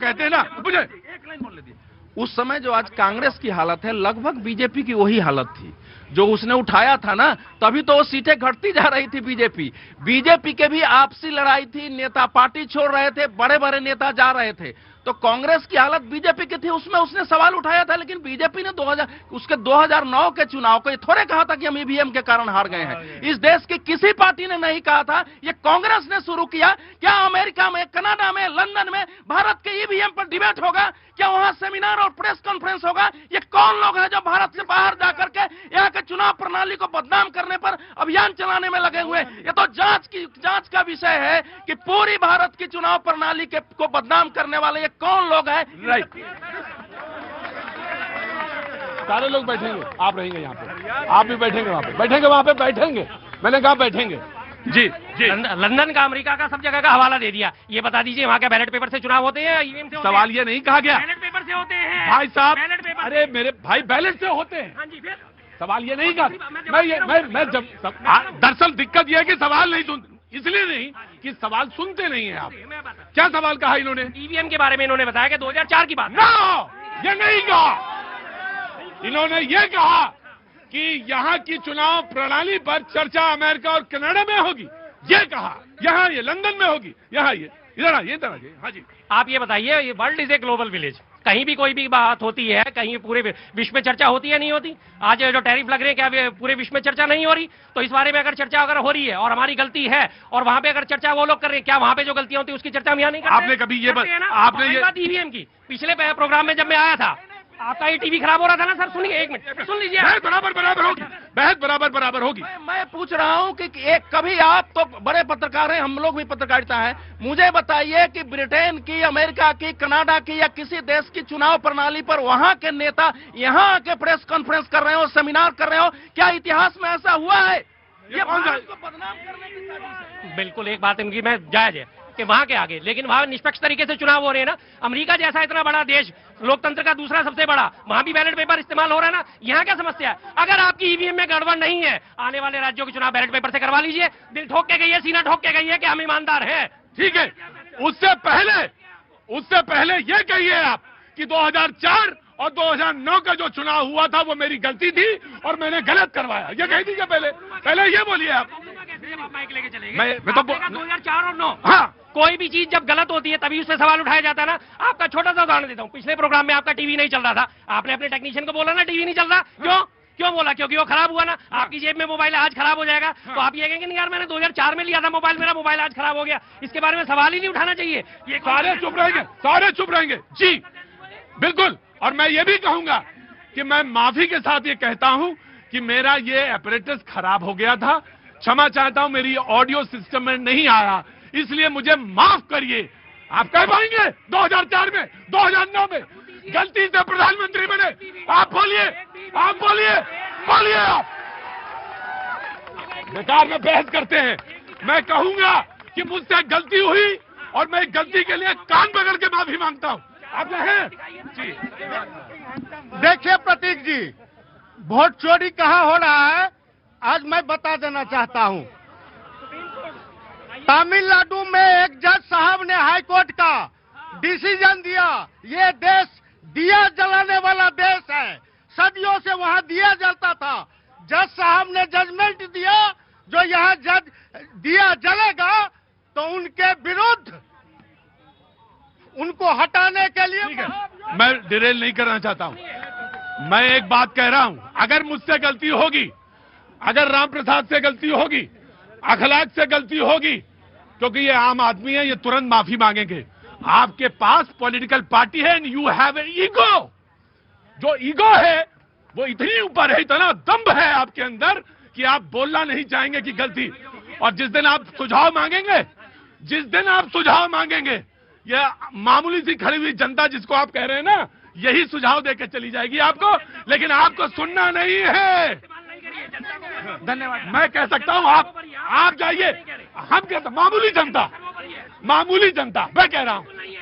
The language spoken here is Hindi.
कहते हैं ना, मुझे एक लाइन बोल लेती। उस समय जो आज कांग्रेस की हालत है, लगभग बीजेपी की वही हालत थी जो उसने उठाया था ना, तभी तो वो सीटें घटती जा रही थी। बीजेपी के भी आपसी लड़ाई थी, नेता पार्टी छोड़ रहे थे, बड़े बड़े नेता जा रहे थे। तो कांग्रेस की हालत बीजेपी की थी, उसमें उसने सवाल उठाया था, लेकिन बीजेपी ने 2009 के चुनाव को ये थोड़े कहा था कि हम ईवीएम के कारण हार गए हैं। इस देश की किसी पार्टी ने नहीं कहा था, ये कांग्रेस ने शुरू किया। क्या अमेरिका में, कनाडा में, लंदन में भारत के ईवीएम पर डिबेट होगा? क्या वहां सेमिनार और प्रेस कॉन्फ्रेंस होगा? ये कौन लोग हैं जो भारत से बाहर जाकर के यहाँ के चुनाव प्रणाली को बदनाम करने पर अभियान चलाने में लगे हुए? ये तो जांच का विषय है कि पूरी भारत की चुनाव प्रणाली को बदनाम करने वाले कौन लोग हैं? राइट, सारे लोग बैठेंगे, आप रहेंगे यहाँ पे, आप भी बैठेंगे वहाँ पे, बैठेंगे, मैंने कहा बैठेंगे। जी जी। लंदन का, अमेरिका का, सब जगह का हवाला दे दिया। ये बता दीजिए वहाँ के बैलेट पेपर से चुनाव होते हैं, ईवीएम से होते हैं? सवाल ये नहीं कहा गया बैलेट पेपर से होते हैं भाई साहब, बैलेट पेपर। अरे मेरे भाई बैलेट से होते हैं। हाँ जी, फिर सवाल ये नहीं कहा। मैं दरअसल दिक्कत ये है कि सवाल नहीं सुन, इसलिए नहीं कि सवाल सुनते नहीं है आप। क्या सवाल कहा इन्होंने? ईवीएम के बारे में इन्होंने बताया कि 2004 की बात। नो, ये नहीं कहा। इन्होंने ये कहा कि यहाँ की चुनाव प्रणाली पर चर्चा अमेरिका और कनाडा में होगी, ये कहा। यहाँ ये लंदन में होगी, यहाँ ये इधर आइए। हाँ जी, आप ये बताइए, ये world is a global village, कहीं भी कोई भी बात होती है, कहीं पूरे विश्व में चर्चा होती है, नहीं होती? आज जो टैरिफ लग रहे हैं, क्या पूरे विश्व में चर्चा नहीं हो रही? तो इस बारे में अगर चर्चा अगर हो रही है और हमारी गलती है, और वहां पे अगर चर्चा वो लोग कर रहे हैं, क्या वहां पे जो गलतियां होती है उसकी चर्चा हम यहाँ नहीं करते? आपने कभी ये आपने ये बात ईवीएम की पिछले प्रोग्राम में जब मैं आया था, आपका ये टीवी खराब हो रहा था ना सर? सुनिए, एक मिनट सुन लीजिए। बहस बराबर होगी, बहस बराबर होगी। मैं पूछ रहा हूं कि एक कभी आप तो बड़े पत्रकार हैं, हम लोग भी पत्रकारिता है, मुझे बताइए कि ब्रिटेन की, अमेरिका की, कनाडा की या किसी देश की चुनाव प्रणाली पर वहां के नेता यहां आके प्रेस कॉन्फ्रेंस कर रहे हो, सेमिनार कर रहे हो, क्या इतिहास में ऐसा हुआ है? ये भारत को बदनाम करने की साजिश है। बिल्कुल, एक बात इनकी मैं जायज है कि वहां के आगे, लेकिन वहां निष्पक्ष तरीके से चुनाव हो रहे हैं ना। अमेरिका जैसा इतना बड़ा देश, लोकतंत्र का दूसरा सबसे बड़ा, वहां भी बैलेट पेपर इस्तेमाल हो रहा है ना। यहाँ क्या समस्या है? अगर आपकी ईवीएम में गड़बड़ नहीं है, आने वाले राज्यों के चुनाव बैलेट पेपर से करवा लीजिए। दिल ठोक के गई है, सीना ठोक के गई है कि हम ईमानदार हैं। ठीक है, उससे पहले ये कहिए आप कि 2004 और 2009 का जो चुनाव हुआ था वो मेरी गलती थी और मैंने गलत करवाया, ये कह दीजिए। पहले ये बोलिए आप। माइक लेके चलेंगे। मैं तो 2004 और 9, हाँ, कोई भी चीज जब गलत होती है तभी उससे सवाल उठाया जाता है ना। आपका छोटा सा उदाहरण देता हूँ, पिछले प्रोग्राम में आपका टीवी नहीं चल रहा था, आपने अपने टेक्नीशियन को बोला ना टीवी नहीं चल रहा। क्यों बोला? क्योंकि वो खराब हुआ ना। आपकी जेब में मोबाइल आज खराब हो जाएगा तो आप ये कहेंगे नहीं यार मैंने 2004 में लिया था मोबाइल, मेरा मोबाइल आज खराब हो गया। इसके बारे में सवाल ही नहीं उठाना चाहिए। ये सारे चुप रहेंगे जी, बिल्कुल। और मैं ये भी कहूंगा कि मैं माफी के साथ ये कहता हूं कि मेरा ये अपरेटस खराब हो गया था, क्षमा चाहता हूं, मेरी ऑडियो सिस्टम में नहीं आया, इसलिए मुझे माफ करिए। आप कह पाएंगे 2004 में, 2009 में गलती से प्रधानमंत्री बने? आप बोलिए आप। बेकार में बहस करते हैं। मैं कहूंगा कि मुझसे गलती हुई और मैं गलती के लिए कान पकड़ के माफी मांगता हूं। आप हैं जी। देखिए प्रतीक जी, वोट चोरी कहाँ हो रहा है आज मैं बता देना चाहता हूँ। तमिलनाडु में एक जज साहब ने हाई कोर्ट का डिसीजन दिया। ये देश दिया जलाने वाला देश है, सदियों से वहाँ दिया जलता था। जज साहब ने जजमेंट दिया, जो यहाँ जज दिया जलेगा तो उनके विरुद्ध उनको हटाने के लिए। मैं डिरेल नहीं करना चाहता हूं। मैं एक बात कह रहा हूं, अगर मुझसे गलती होगी, अगर राम प्रसाद से गलती होगी, अखलाक से गलती होगी, क्योंकि ये आम आदमी है, ये तुरंत माफी मांगेंगे। आपके पास पॉलिटिकल पार्टी है and you have a ego. जो ईगो है वो इतनी ऊपर है, इतना दम्भ है आपके अंदर कि आप बोलना नहीं चाहेंगे कि गलती। और जिस दिन आप सुझाव मांगेंगे, ये मामूली सी खड़ी हुई जनता जिसको आप कह रहे हैं ना, यही सुझाव देकर चली जाएगी आपको, लेकिन आपको सुनना नहीं है। धन्यवाद। मैं कह सकता हूं आप जाइए। हम कहते मामूली जनता, मैं कह रहा हूं।